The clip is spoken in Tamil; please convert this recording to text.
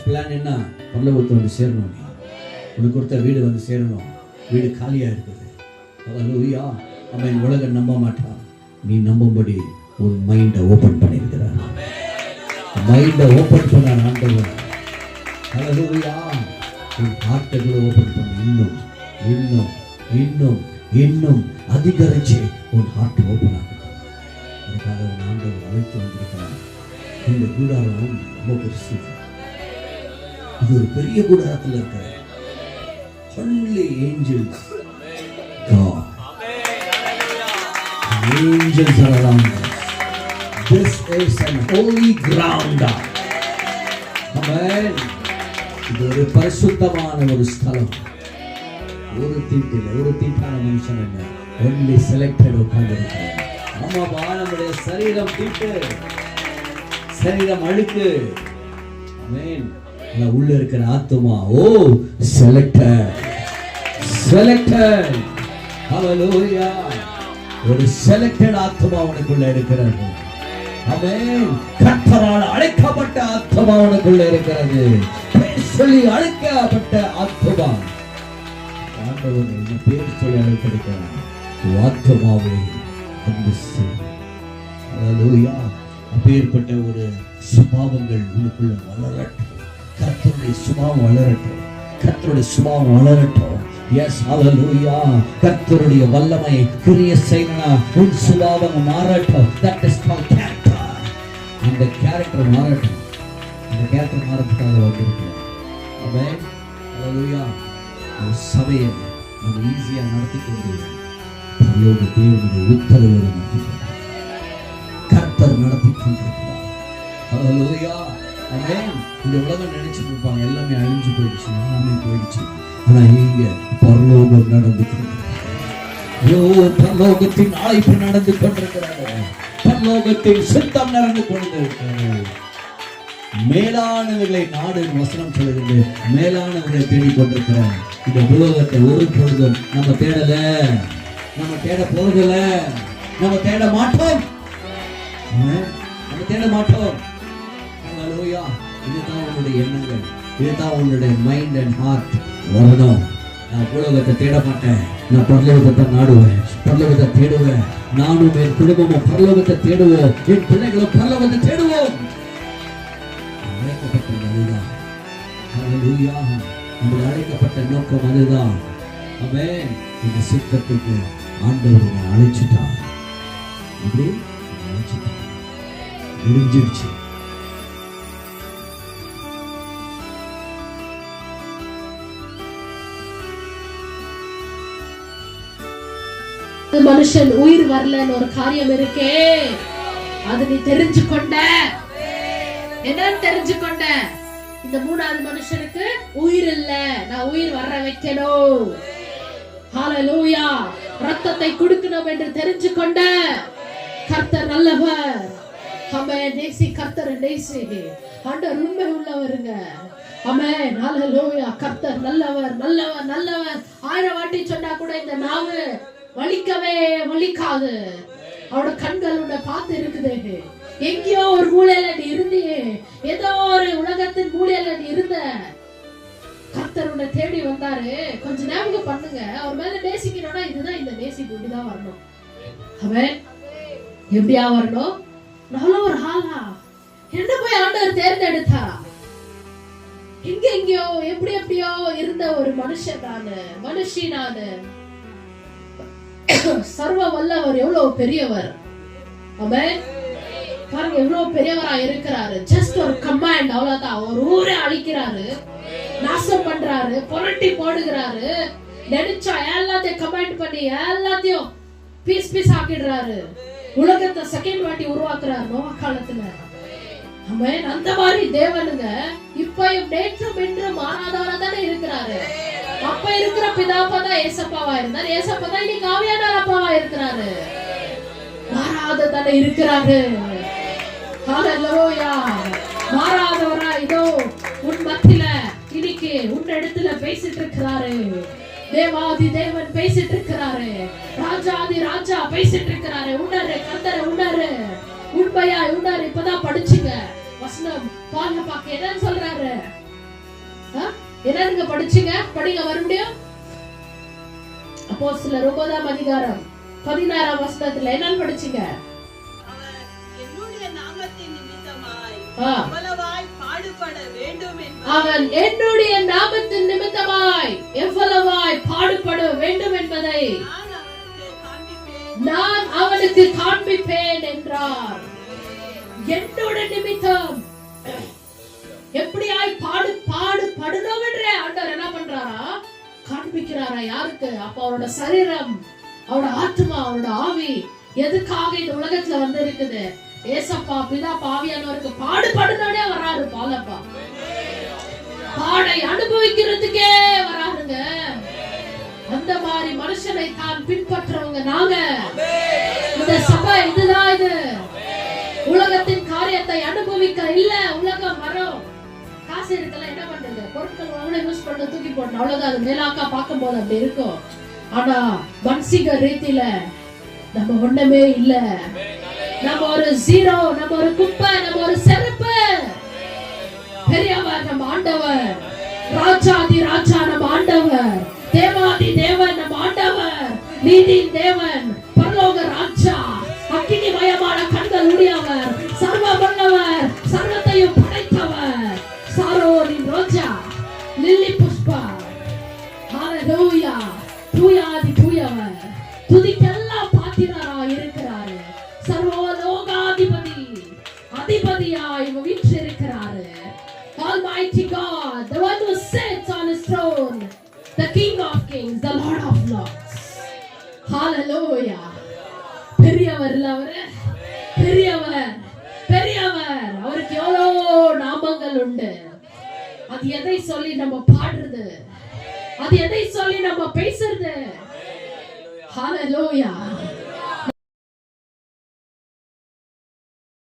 பிளான் என்ன? பரலோகத்தை வந்து சேரணும். நீ உனக்கு கொடுத்த வீடு வந்து சேரணும். வீடு காலியாக இருக்குது. ஹல்லேலூயா. அவன் உலகம் நம்ப மாட்டான். நீ நம்பும்படி உன் மைண்டை ஓப்பன் பண்ணியிருக்கிறார். மைண்டை ஓப்பன் பண்ண ஆண்டவர். ஹல்லேலூயா. உன் ஹார்ட்டை கூட ஓப்பன் பண்ண. இன்னும் இன்னும் இன்னும் இன்னும் அதிகரிச்சு உன் ஹார்ட் ஓப்பன் ஆகும். அதுக்காக உன் ஆண்டவர் அழைத்து வந்திருக்கிறார். இந்த கூடாரம் ரொம்ப பெருசு. இது ஒரு பெரிய கூடாரத்தில் இருக்கிற only angels, God, angels are around us. This is an holy ground. Amen. இது ஒரு பரிசுத்தமான ஒரு ஸ்தலம். ஒரு தீட்டான மனுஷன் என்ன, only selected உட்கார்ந்திருக்கிறார். ஆமாப்பா, நம்முடைய சரீரம் தீட்டு, சரீரம் அழுக்கு. ஆமென். உள்ள இருக்கிற ஆத்துமா செலக்டட். ஹல்லேலூயா. ஒரு செலக்டட் ஆத்துமா உனக்குள்ள இருக்கிறது. ஆமென். கர்த்தரால் அழைக்கப்பட்ட ஆத்துமா உனக்குள்ள இருக்கிறது. சொல்லி அழைக்கப்பட்ட ஆத்துமா. ஆண்டவர் என்ன பேர் சொல்லி அழைத்திருக்கிறார்? ஆத்துமாவே வந்து சேர். ஹல்லேலூயா. அப்பேற்பட்ட ஒரு சுபாவங்கள் உனக்குள்ள வளரட்டும். கர்த்தருடைய சுபாவம் வளரட்டும். கர்த்தருடைய சுபாவம் வளரட்டும். எஸ், ஹல்லேலூயா. கர்த்தருடைய வல்லமை கிரிய செய்யணும். உன் சுபாவம் மாறட்டும். That is called character. அந்த கேரக்டர் மாறட்டும். அந்த கேரக்டர் மாறதுக்காக வந்திருக்கிறோம். ஆமென். ஹல்லேலூயா. ஒரு சபையை நம்ம ஈஸியா நடத்தி கொண்டு பரலோக தேவனுடைய உத்தரவு கர்த்தர் நடத்தி கொண்டிருக்கிறார். ஹல்லேலூயா. ஆமென். இந்த உலகம் நினைச்சிட்டு இருப்பாங்க எல்லாமே அழிஞ்சு போயிடுச்சு, எல்லாமே போயிடுச்சு. ஆனா இங்க பரலோகம் நடந்து கொண்டிருக்கிறது. பரலோகத்தின் அழைப்பு நடந்து கொண்டிருக்கிறது. பரலோகத்தின் சித்தம் நடந்து கொண்டிருக்கிறது. மேலானவர்களை நாடு வசனம் சொல்லுகிறது. மேலானவர்களை தேடிக்கொண்டிருக்கிறார். இந்த உலகத்தை ஒரு பொழுதும் நம்ம தேடல, நம்ம தேட போறதில்ல, நம்ம தேட மாட்டோம். நம்ம தேட மாட்டோம். ஹல்லேலூயா. இதுதான் உன்னுடைய எண்ணங்கள், இதுதான் உன்னுடைய மைண்ட் அண்ட் ஹார்ட் வரணும். நான் உலகத்தை தேட மாட்டேன், நான் பரலோகத்தை நாடுவேன், பரலோகத்தை தேடுவேன். நானும் என் குடும்பமும் பரலோகத்தை தேடுவோம், என் பிள்ளைகளும் பரலோகத்தை தேடுவோம். அழைக்கப்பட்ட அதுதான். ஹல்லேலூயா. நம்ம அழைக்கப்பட்ட நோக்கம் அதுதான். ஆமென். இந்த சித்தத்துக்கு ஆண்டவர் அழைச்சிட்டார். இப்படி அழைச்சிட்டார். முடிஞ்சிருச்சு. மனுஷன் உயிர் வரலன்னு ஒரு காரியம் இருக்கே, அது நீ தெரிஞ்சுக்கொண்ட. என்னன்னு தெரிஞ்சுக்கொண்ட? இந்த மூணாவது மனுஷனுக்கு உயிர் இல்ல, நான் உயிர் வர வைக்கணும். ஹல்லேலூயா. ரத்தத்தை கொடுக்கணும் என்று தெரிஞ்சுக்கொண்ட. கர்த்தர் நல்லவர். ஆமென். நேசி கர்த்தர் நேசி. ஆண்டவர் உண்மை உள்ளவருங்க. ஆமென். ஹல்லேலூயா. கர்த்தர் நல்லவர், நல்லவர், நல்லவர். 1000 வாட்டி சொன்னா கூட இந்த நாவு வலிக்கவே வலிக்காது. அவரோட கண்கள் உன்னை பார்த்து இருக்குது. எங்கேயோ ஒரு மூலையில நீ இருந்தியே, ஏதோ ஒரு உலகத்தின் மூலையில நீ இருந்த. கர்த்தர் உன்னை தேடி வந்தாரு. கொஞ்சம் ஞாபகம் பண்ணுங்க. அவர் மேல நேசிக்கணும்னா இதுதான், இந்த நேசிப்பு இப்படிதான் வரணும். அவன் எப்படியா வரணும்? நல்ல ஒரு ஆளா என்ன போய் ஆண்டவர் தேர்ந்தெடுத்தா? எங்கெங்கயோ எப்படி எப்படியோ இருந்த ஒரு மனுஷன் நானு, மனுஷி நானு. சர்வ வல்லவர் எவ்வளவு பெரியவர். ஆமென். பாருங்க எவ்வளவு பெரியவரா இருக்கிறாரு. ஜஸ்ட் ஒரு கமாண்ட், அவ்வளவுதான். ஒரு ஊரை அழிக்கிறாரு, நாசம் பண்றாரு, புரட்டி போடுகிறாரு. நினைச்சா எல்லாத்தையும் கமாண்ட் பண்ணி எல்லாத்தையும் பீஸ் பீஸ் ஆக்கிடுறாரு. உலகத்தை செகண்ட் வாட்டி உருவாக்குறாரு நோவா காலத்துல. ஆமென். அந்த மாதிரி தேவனுங்க இப்பயும் நேற்றும் இன்றும் மாறாதவரா தானே இருக்கிறாரு. அப்ப இருக்கிற பிதாப்பா தான் ஏசப்பாவா இருந்தார். ஏசப்பா தான் இன்னைக்கு ஆவியானவர் அப்பாவா இருக்கிறாரு. மாறாத தானே இருக்கிறாரு. ஹல்லேலூயா. மாறாதவரா இதோ உன் மத்தியில இன்னைக்கு உன் இடத்துல பேசிட்டு இருக்கிறாரு. தேவாதி தேவன் பேசிட்டு இருக்கிறாரு. ராஜாதி ராஜா பேசிட்டு இருக்கிறாரு. உணரு கர்த்தரை உணரு. உண்மையா உணரு. இப்பதான் படிச்சுங்க வசனம். பாருங்க பாக்க என்னன்னு சொல்றாரு. என்னங்க படிச்சீங்க? படிங்க மறுபடியும். அப்போஸ்தலர் 9ஆம் அதிகாரம் 16ஆம் வசனத்துல என்னன்னு படிச்சீங்க? அவன் என்னுடைய நாமத்தின் நிமித்தமாய் எவ்வளவாய் பாடுபட வேண்டும் என்பதை நான் அவனுக்கு காண்பிப்பேன் என்றார். என்னோட நிமித்தம் எப்படியாய் பாடுபடணும் என்று ஆண்டவர் என்ன பண்றாரா? காண்பிக்கிறாரா? யாருக்கு? அப்ப அவரோட சரீரம், அவரோட ஆத்மா, அவரோட ஆவி எதுக்காக இந்த உலகத்துல வந்து இருக்குது? ஏசப்பா பிதா பாவியானவருக்கு பாடுபடனே வராரு. பாலப்பா பாடை அனுபவிக்கிறதுக்கே வராருங்க. அந்த மாதிரி மனுஷனை தான் பின்பற்றவங்க நாங்க. இந்த சபை இதுதான். இது உலகத்தின் காரியத்தை அனுபவிக்க இல்ல. உலகம் வரும். காசு இருக்கலாம், என்ன பண்றது? பொருட்கள் வாங்கின யூஸ் பண்ண தூக்கி போடணும், அவ்வளவுதான். அது மேலாக்கா பார்க்கும் போது அப்படி இருக்கும். ஆனா மன்சிக ரீதியில நம்ம ஒண்ணுமே இல்ல. நம்ம ஒரு ஜீரோ, நம்ம ஒரு குப்பை, நம்ம ஒரு செருப்பு. பெரியவர் நம்ம ஆண்டவர், ராஜாதி ராஜா நம்ம ஆண்டவர், தேவாதி தேவன் நம்ம ஆண்டவர், நீதியின் தேவன், பரலோக ராஜா, அக்கினிமயமான கண்கள் உடையவர், சர்வ வல்லவர், சர்வத்தையும் படைத்தவர், சாரோனின் ரோஜா, லில்லி புஷ்பா. ஹalleluya. தூயாதி தூயவர், துதிக்கெல்லாம் பாத்திரராய் இருக்கிறாரு. சர்வலோகாதிபதி, அதிபதியாய் வீற்றிருக்கிறாரு. Almighty God, the one who sits on his throne, the King of Kings, the Lord of Lords. Hallelujah. பெரியவர் இல்ல அவரு? பெரியவர், பெரியவர். அவருக்கு எவ்வளோ நாமங்கள் உண்டு. அது எதை சொல்லி நம்ம பாடுறது? அது எதை சொல்லி நம்ம பேசுறது? Hallelujah.